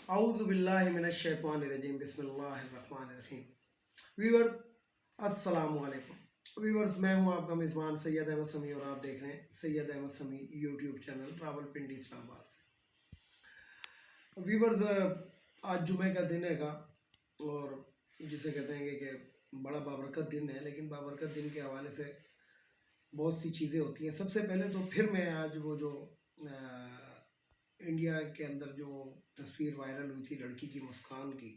اعوذ باللہ من الشیطان الرجیم بسم اللہ الرحمن الرحیم. ویورز السلام علیکم. ویورز میں ہوں آپ کا میزبان سید احمد سمیع اور آپ دیکھ رہے ہیں سید احمد سمیع یوٹیوب چینل راولپنڈی اسلام آباد سے. ویورز آج جمعہ کا دن ہے گا اور جسے کہتے ہیں کہ بڑا بابرکت دن ہے، لیکن بابرکت دن کے حوالے سے بہت سی چیزیں ہوتی ہیں. سب سے پہلے تو پھر میں آج وہ جو انڈیا کے اندر جو تصویر وائرل ہوئی تھی لڑکی کی مسکان کی،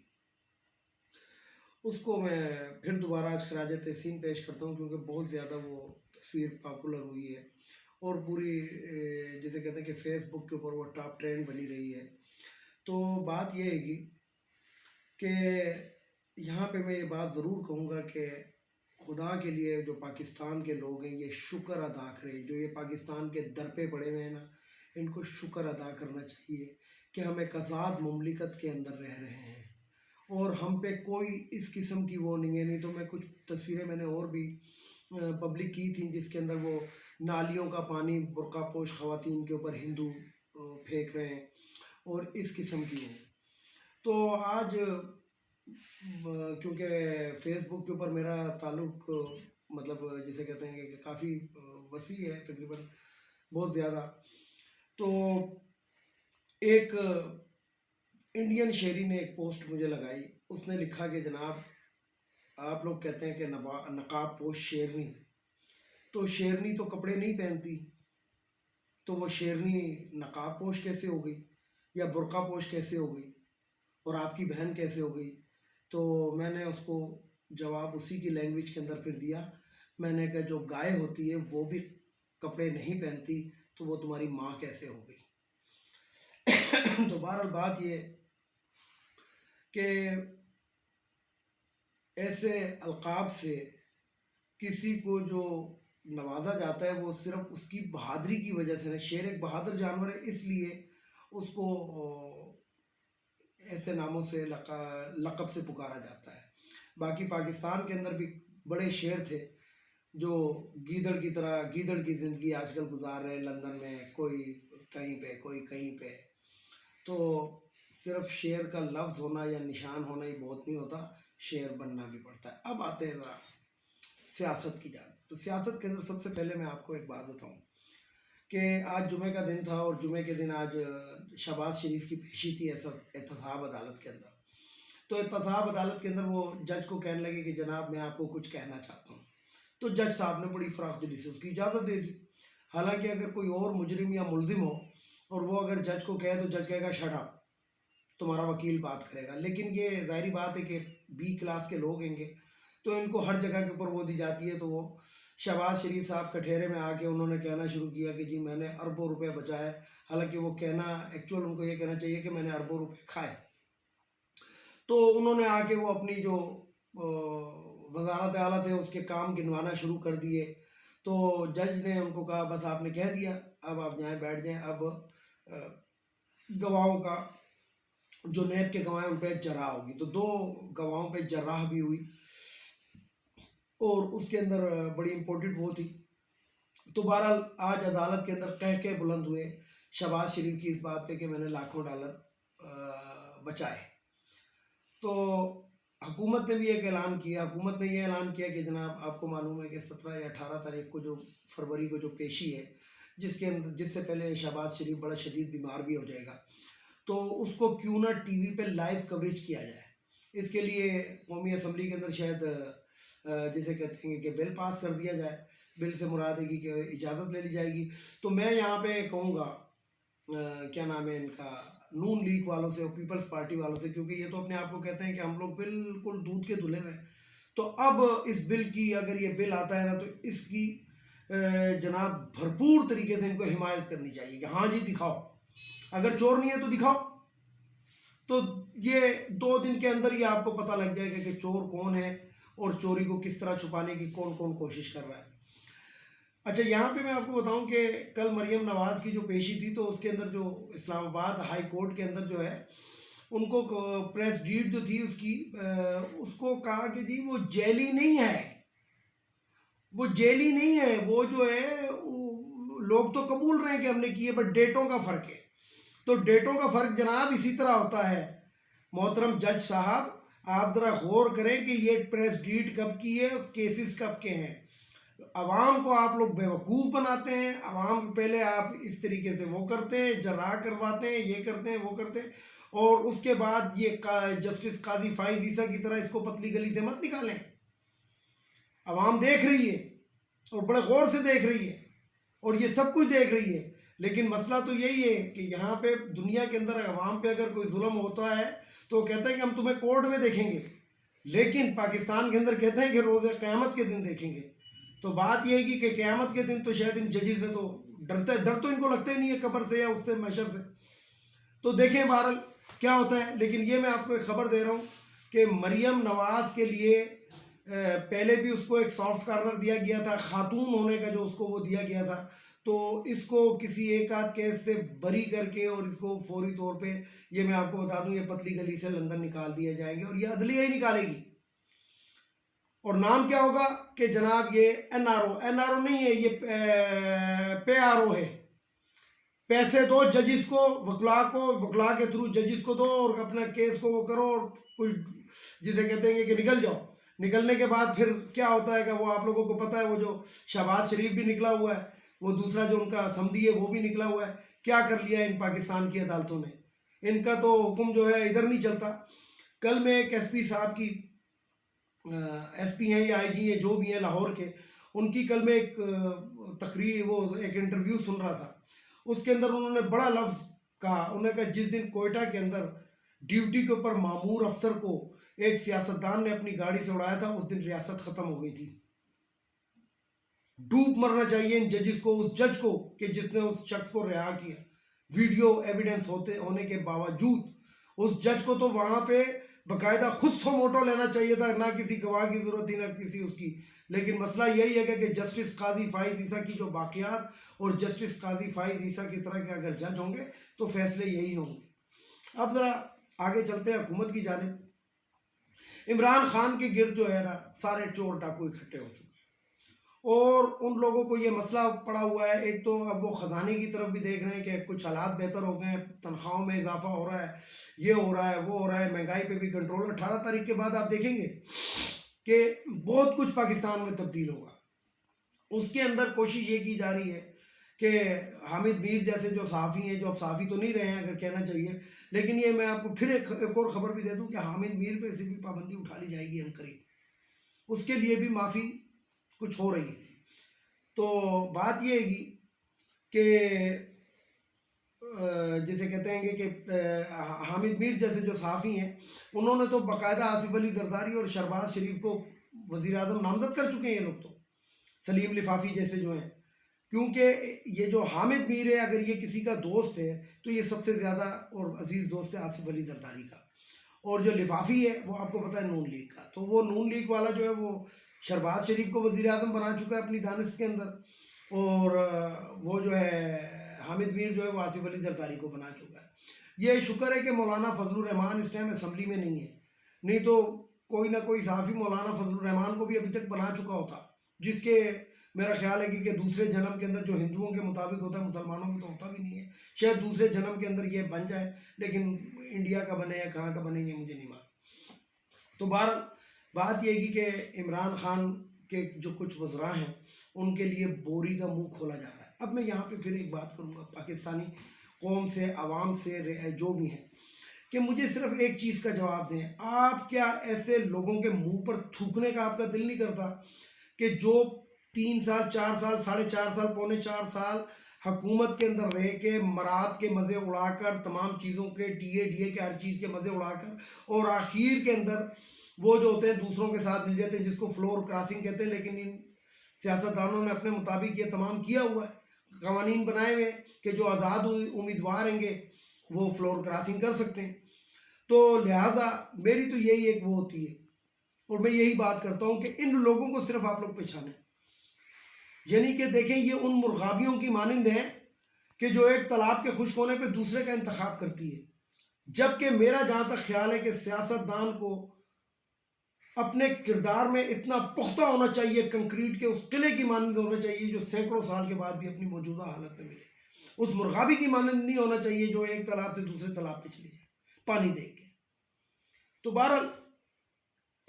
اس کو میں پھر دوبارہ آج خراج تحسین پیش کرتا ہوں، کیونکہ بہت زیادہ وہ تصویر پاپولر ہوئی ہے اور پوری جسے کہتے ہیں کہ فیس بک کے اوپر وہ ٹاپ ٹرینڈ بنی رہی ہے. تو بات یہ ہے کہ یہاں پہ میں یہ بات ضرور کہوں گا کہ خدا کے لیے جو پاکستان کے لوگ ہیں یہ شکر ادا کریں. جو یہ پاکستان کے در پہ پڑے ہوئے ہیں نا، ان کو شکر ادا کرنا چاہیے کہ ہم ایک آزاد مملکت کے اندر رہ رہے ہیں اور ہم پہ کوئی اس قسم کی وہ نہیں ہے. نہیں تو میں کچھ تصویریں میں نے اور بھی پبلک کی تھیں جس کے اندر وہ نالیوں کا پانی برقع پوش خواتین کے اوپر ہندو پھینک رہے ہیں اور اس قسم کی ہوں. تو آج کیونکہ فیس بک کے اوپر میرا تعلق مطلب جسے کہتے ہیں کہ کافی وسیع ہے، تقریباً بہت زیادہ. تو ایک انڈین شہری نے ایک پوسٹ مجھے لگائی. اس نے لکھا کہ جناب آپ لوگ کہتے ہیں کہ نقاب پوش شیرنی، تو شیرنی تو کپڑے نہیں پہنتی، تو وہ شیرنی نقاب پوش کیسے ہو گئی یا برقع پوش کیسے ہو گئی اور آپ کی بہن کیسے ہو گئی؟ تو میں نے اس کو جواب اسی کی لینگویج کے اندر پھر دیا. میں نے کہا جو گائے ہوتی ہے وہ بھی کپڑے نہیں پہنتی تو وہ تمہاری ماں کیسے ہو گئی؟ تو بہرحال بات یہ کہ ایسے القاب سے کسی کو جو نوازا جاتا ہے وہ صرف اس کی بہادری کی وجہ سے. شیر ایک بہادر جانور ہے، اس لیے اس کو ایسے ناموں سے لقب سے پکارا جاتا ہے. باقی پاکستان کے اندر بھی بڑے شیر تھے جو گیدڑ کی طرح گیدڑ کی زندگی آج کل گزار رہے ہیں لندن میں، کوئی کہیں پہ کوئی کہیں پہ. تو صرف شیر کا لفظ ہونا یا نشان ہونا ہی بہت نہیں ہوتا، شیر بننا بھی پڑتا ہے. اب آتے ہیں ذرا سیاست کی جانب. تو سیاست کے اندر سب سے پہلے میں آپ کو ایک بات بتاؤں کہ آج جمعہ کا دن تھا اور جمعہ کے دن آج شہباز شریف کی پیشی تھی احتساب عدالت کے اندر. تو احتساب عدالت کے اندر وہ جج کو کہنے لگے کہ جناب میں آپ کو کچھ کہنا چاہتا ہوں. تو جج صاحب نے بڑی فراخ دلی سے اس کی اجازت دے دی. حالانکہ اگر کوئی اور مجرم یا ملزم ہو اور وہ اگر جج کو کہے تو جج کہے گا شٹ اپ، تمہارا وکیل بات کرے گا. لیکن یہ ظاہری بات ہے کہ بی کلاس کے لوگ ہیں گے تو ان کو ہر جگہ کے اوپر وہ دی جاتی ہے. تو وہ شہباز شریف صاحب کٹہرے میں آ کے انہوں نے کہنا شروع کیا کہ جی میں نے اربوں روپے بچائے. حالانکہ وہ کہنا ایکچوئل ان کو یہ کہنا چاہیے کہ میں نے اربوں روپے کھائے. تو انہوں نے آ کے وہ اپنی جو وزارت اعلیٰ تھے اس کے کام گنوانا شروع کر دیے. تو جج نے ان کو کہا بس آپ نے کہہ دیا، اب آپ جائیں بیٹھ جائیں. اب گواہوں کا جو نیب کے گواہ ہیں ان پہ جرح ہوگی. تو 2 گواہوں پہ جرح بھی ہوئی اور اس کے اندر بڑی امپورٹنٹ وہ تھی. تو بہرحال آج عدالت کے اندر کہہ بلند ہوئے شہباز شریف کی اس بات پہ کہ میں نے لاکھوں ڈالر بچائے. تو حکومت نے بھی ایک اعلان کیا. حکومت نے یہ اعلان کیا کہ جناب آپ کو معلوم ہے کہ 17 یا 18 تاریخ کو جو فروری کو جو پیشی ہے جس سے پہلے شہباز شریف بڑا شدید بیمار بھی ہو جائے گا، تو اس کو کیوں نہ ٹی وی پہ لائیو کوریج کیا جائے. اس کے لیے قومی اسمبلی کے اندر شاید جسے کہتے ہیں کہ بل پاس کر دیا جائے. بل سے مراد ہے کہ اجازت لے لی جائے گی. تو میں یہاں پہ کہوں گا کیا نام ہے ان کا، نون لیگ والوں سے اور پیپلز پارٹی والوں سے، کیونکہ یہ تو اپنے آپ کو کہتے ہیں کہ ہم لوگ بالکل دودھ کے دھلے ہوئے. تو اب اس بل کی اگر یہ بل آتا ہے نا تو اس کی جناب بھرپور طریقے سے ان کو حمایت کرنی چاہیے کہ ہاں جی دکھاؤ، اگر چور نہیں ہے تو دکھاؤ. تو یہ 2 دن کے اندر ہی آپ کو پتہ لگ جائے گا کہ چور کون ہے اور چوری کو کس طرح چھپانے کی کون کون کوشش کر رہا ہے. اچھا یہاں پہ میں آپ کو بتاؤں کہ کل مریم نواز کی جو پیشی تھی تو اس کے اندر جو اسلام آباد ہائی کورٹ کے اندر جو ہے ان کو پریس ڈیٹ جو تھی اس کی اس کو کہا کہ جی وہ جیلی نہیں ہے، وہ جیلی نہیں ہے، وہ جو ہے لوگ تو قبول رہے ہیں کہ ہم نے کیے، بٹ ڈیٹوں کا فرق ہے. تو ڈیٹوں کا فرق جناب اسی طرح ہوتا ہے محترم جج صاحب آپ ذرا غور کریں کہ یہ پریس ڈیٹ کب کی ہے اور کیسز کب کے ہیں. عوام کو آپ لوگ بیوقوف بناتے ہیں. عوام پہلے آپ اس طریقے سے وہ کرتے ہیں، جرا کرواتے ہیں، یہ کرتے ہیں وہ کرتے ہیں، اور اس کے بعد یہ جسٹس قاضی فائز عیسیٰ کی طرح اس کو پتلی گلی سے مت نکالیں. عوام دیکھ رہی ہے اور بڑے غور سے دیکھ رہی ہے اور یہ سب کچھ دیکھ رہی ہے. لیکن مسئلہ تو یہی ہے کہ یہاں پہ دنیا کے اندر عوام پہ اگر کوئی ظلم ہوتا ہے تو وہ کہتے ہیں کہ ہم تمہیں کورٹ میں دیکھیں گے، لیکن پاکستان کے اندر کہتے ہیں کہ روز قیامت کے دن دیکھیں گے. تو بات یہ ہے کہ قیامت کے دن تو شاید ان ججز میں تو ڈر تو ان کو لگتا ہی نہیں ہے قبر سے یا اس سے محشر سے. تو دیکھیں بہرحال کیا ہوتا ہے. لیکن یہ میں آپ کو ایک خبر دے رہا ہوں کہ مریم نواز کے لیے پہلے بھی اس کو ایک سافٹ کارنر دیا گیا تھا، خاتون ہونے کا جو اس کو وہ دیا گیا تھا، تو اس کو کسی ایک آدھ کیس سے بری کر کے اور اس کو فوری طور پہ یہ میں آپ کو بتا دوں یہ پتلی گلی سے لندن نکال دیا جائیں گے اور یہ عدلیہ ہی نکالے گی. اور نام کیا ہوگا کہ جناب یہ این آر او نہیں ہے، یہ پے آر او ہے. پیسے دو ججز کو، وکلا کے تھرو ججز کو دو اور اپنا کیس کو وہ کرو اور کچھ جسے کہتے ہیں کہ نکل جاؤ. نکلنے کے بعد پھر کیا ہوتا ہے کہ وہ آپ لوگوں کو پتہ ہے، وہ جو شہباز شریف بھی نکلا ہوا ہے، وہ دوسرا جو ان کا سمدھی ہے وہ بھی نکلا ہوا ہے. کیا کر لیا ان پاکستان کی عدالتوں نے؟ ان کا تو حکم جو ہے ادھر نہیں چلتا. کل میں ایک ایس پی صاحب کی، ایس پی ہیں یا آئی جی ہیں جو بھی ہیں لاہور کے، ان کی کل میں ایک تقریر وہ ایک انٹرویو سن رہا تھا. اس کے اندر انہوں نے بڑا لفظ کہا. انہوں نے کہا جس دن کوئٹہ کے اندر ڈیوٹی کے اوپر مامور افسر کو ایک سیاستدان نے اپنی گاڑی سے اڑایا تھا، اس دن ریاست ختم ہو گئی تھی. ڈوب مرنا چاہیے ان ججز کو، اس جج کو کہ جس نے اس شخص کو رہا کیا. ویڈیو ایویڈنس ہونے کے باوجود اس جج کو تو وہاں پہ باقاعدہ خود سو موٹو لینا چاہیے تھا، نہ کسی گواہ کی ضرورت تھی نہ کسی اس کی. لیکن مسئلہ یہی ہے کہ جسٹس قاضی فائز عیسیٰ کی جو باقیات اور جسٹس قاضی فائز عیسیٰ کی طرح کے اگر جج ہوں گے تو فیصلے یہی ہوں گے. اب ذرا آگے چلتے ہیں حکومت کی جانب. عمران خان کے گرد جو ہے نا سارے چور ڈاکو اکٹھے ہو چکے ہیں اور ان لوگوں کو یہ مسئلہ پڑا ہوا ہے. ایک تو اب وہ خزانے کی طرف بھی دیکھ رہے ہیں کہ کچھ حالات بہتر ہو گئے ہیں، تنخواہوں میں اضافہ ہو رہا ہے، یہ ہو رہا ہے وہ ہو رہا ہے، مہنگائی پہ بھی کنٹرول. 18 تاریخ کے بعد آپ دیکھیں گے کہ بہت کچھ پاکستان میں تبدیل ہوگا. اس کے اندر کوشش یہ کی جا رہی ہے کہ حامد میر جیسے جو صحافی ہیں، جو اب صحافی تو نہیں رہے ہیں اگر کہنا چاہیے، لیکن یہ میں آپ کو پھر ایک اور خبر بھی دے دوں کہ حامد میر پہ سے بھی پابندی اٹھا لی جائے گی عنقریب. اس کے لیے بھی معافی کچھ ہو رہی ہے. تو بات یہ ہے گی کہ جسے کہتے ہیں کہ حامد میر جیسے جو صحافی ہیں انہوں نے تو باقاعدہ آصف علی زرداری اور شہباز شریف کو وزیر اعظم نامزد کر چکے ہیں. یہ لوگ تو سلیم لفافی جیسے جو ہیں، کیونکہ یہ جو حامد میر ہے اگر یہ کسی کا دوست ہے تو یہ سب سے زیادہ اور عزیز دوست ہے آصف علی زرداری کا. اور جو لفافی ہے وہ آپ کو پتہ ہے نون لیگ کا. تو وہ نون لیگ والا جو ہے وہ شہباز شریف کو وزیر اعظم بنا چکا ہے اپنی دانست کے اندر، اور وہ جو ہے حامد میر جو ہے وہ آصف علی زرداری کو بنا چکا ہے. یہ شکر ہے کہ مولانا فضل الرحمان اس ٹائم اسمبلی میں نہیں ہے، نہیں تو کوئی نہ کوئی صحافی مولانا فضل الرحمان کو بھی ابھی تک بنا چکا ہوتا، جس کے میرا خیال ہے کہ دوسرے جنم کے اندر جو ہندوؤں کے مطابق ہوتا ہے مسلمانوں میں تو ہوتا بھی نہیں ہے. شاید دوسرے جنم کے اندر یہ بن جائے، لیکن انڈیا کا بنے یا کہاں کا بنے یہ مجھے نہیں معلوم. تو بات یہ ہے کہ عمران خان کے جو کچھ وزراء ہیں ان کے لیے بوری کا منہ کھولا جا رہا ہے. اب میں یہاں پہ پھر ایک بات کروں گا پاکستانی قوم سے، عوام سے، جو بھی ہیں، کہ مجھے صرف ایک چیز کا جواب دیں. آپ کیا ایسے لوگوں کے منہ پر تھوکنے کا آپ کا دل نہیں کرتا کہ جو 3 سال 4 سال 4.5 سال 4.25 سال حکومت کے اندر رہ کے مراد کے مزے اڑا کر، تمام چیزوں کے ڈی اے کے ہر چیز کے مزے اڑا کر، اور آخر کے اندر وہ جو ہوتے ہیں دوسروں کے ساتھ مل جاتے ہیں جس کو فلور کراسنگ کہتے ہیں، لیکن ان سیاستدانوں نے اپنے مطابق یہ تمام کیا ہوا ہے. قوانین بنائے ہوئے کہ جو آزاد امیدوار ہیں گے وہ فلور کراسنگ کر سکتے ہیں. تو لہٰذا میری تو یہی ایک وہ ہوتی ہے، اور میں یہی بات کرتا ہوں کہ ان لوگوں کو صرف آپ لوگ پہچانیں. یعنی کہ دیکھیں یہ ان مرغابیوں کی مانند ہیں کہ جو ایک تالاب کے خشک ہونے پہ دوسرے کا انتخاب کرتی ہے، جبکہ میرا جہاں تک خیال ہے کہ سیاستدان کو اپنے کردار میں اتنا پختہ ہونا چاہیے، کنکریٹ کے اس قلعے کی مانند ہونا چاہیے جو سینکڑوں سال کے بعد بھی اپنی موجودہ حالت میں ملے. اس مرغابی کی مانند نہیں ہونا چاہیے جو ایک تالاب سے دوسرے تالاب پہ چلی جائے پانی دیکھ کے. تو بہرحال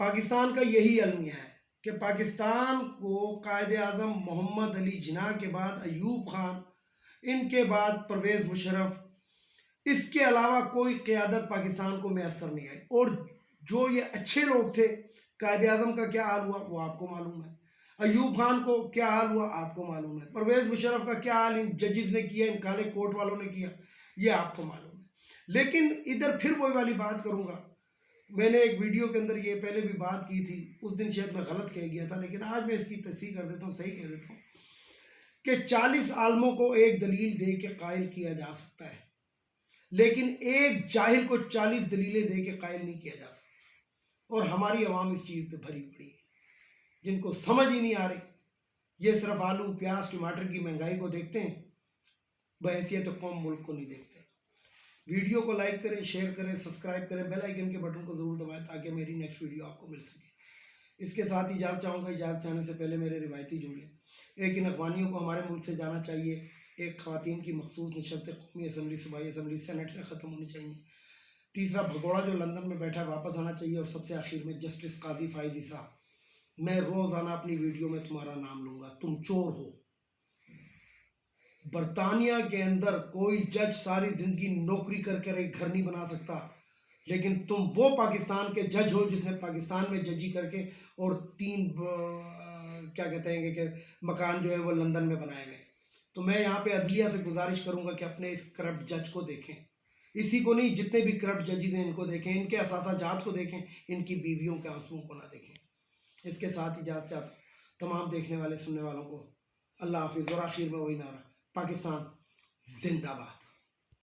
پاکستان کا یہی المیہ ہے کہ پاکستان کو قائد اعظم محمد علی جناح کے بعد ایوب خان، ان کے بعد پرویز مشرف، اس کے علاوہ کوئی قیادت پاکستان کو میسر نہیں آئی. اور جو یہ اچھے لوگ تھے، قائد اعظم کا کیا حال ہوا وہ آپ کو معلوم ہے، ایوب خان کو کیا حال ہوا آپ کو معلوم ہے، پرویز مشرف کا کیا حال ان ججز نے کیا، ان کالے کوٹ والوں نے کیا، یہ آپ کو معلوم ہے. لیکن ادھر پھر وہی والی بات کروں گا. میں نے ایک ویڈیو کے اندر یہ پہلے بھی بات کی تھی، اس دن شاید میں غلط کہہ گیا تھا، لیکن آج میں اس کی تصحیح کر دیتا ہوں، صحیح کہہ دیتا ہوں کہ 40 عالموں کو ایک دلیل دے کے قائل کیا جا سکتا ہے، لیکن ایک جاہل کو 40 دلیلیں دے کے قائل نہیں کیا جا سکتا. اور ہماری عوام اس چیز پہ بھری پڑی ہے، جن کو سمجھ ہی نہیں آ رہی. یہ صرف آلو پیاز ٹماٹر کی مہنگائی کو دیکھتے ہیں، بحیثیت قوم ملک کو نہیں دیکھتے. ویڈیو کو لائک کریں، شیئر کریں، سبسکرائب کریں، بیل آئیکن کے بٹن کو ضرور دبائیں تاکہ میری نیکسٹ ویڈیو آپ کو مل سکے. اس کے ساتھ اجازت چاہوں گا. اجازت چاہنے سے پہلے میرے روایتی جملے: ایک ان افغانیوں کو ہمارے ملک سے جانا چاہیے. ایک خواتین کی مخصوص نشست قومی اسمبلی، صوبائی اسمبلی، سینٹ سے ختم ہونی چاہیے. تیسرا، بھگوڑا جو لندن میں بیٹھا ہے واپس آنا چاہیے. اور سب سے آخر میں جسٹس قاضی فائز عیسیٰ، میں روزانہ اپنی ویڈیو میں تمہارا نام لوں گا. تم چور ہو. برطانیہ کے اندر کوئی جج ساری زندگی نوکری کر کے ایک گھر نہیں بنا سکتا، لیکن تم وہ پاکستان کے جج ہو جس نے پاکستان میں ججی کر کے اور 3 کیا کہتے ہیں کہ مکان جو ہے وہ لندن میں بنائے گئے. تو میں یہاں پہ عدلیہ سے گزارش کروں گا کہ اپنے اس کرپٹ جج کو دیکھیں، اسی کو نہیں جتنے بھی کرپٹ ججز ہیں ان کو دیکھیں، ان کے اثاثہ جات کو دیکھیں، ان کی بیویوں کے آنسوؤں کو نہ دیکھیں. اس کے ساتھ اجازت چاہتا ہوں تمام دیکھنے والے سننے والوں کو. اللہ حافظ. اور آخر میں وہی نعرہ: پاکستان زندہ باد.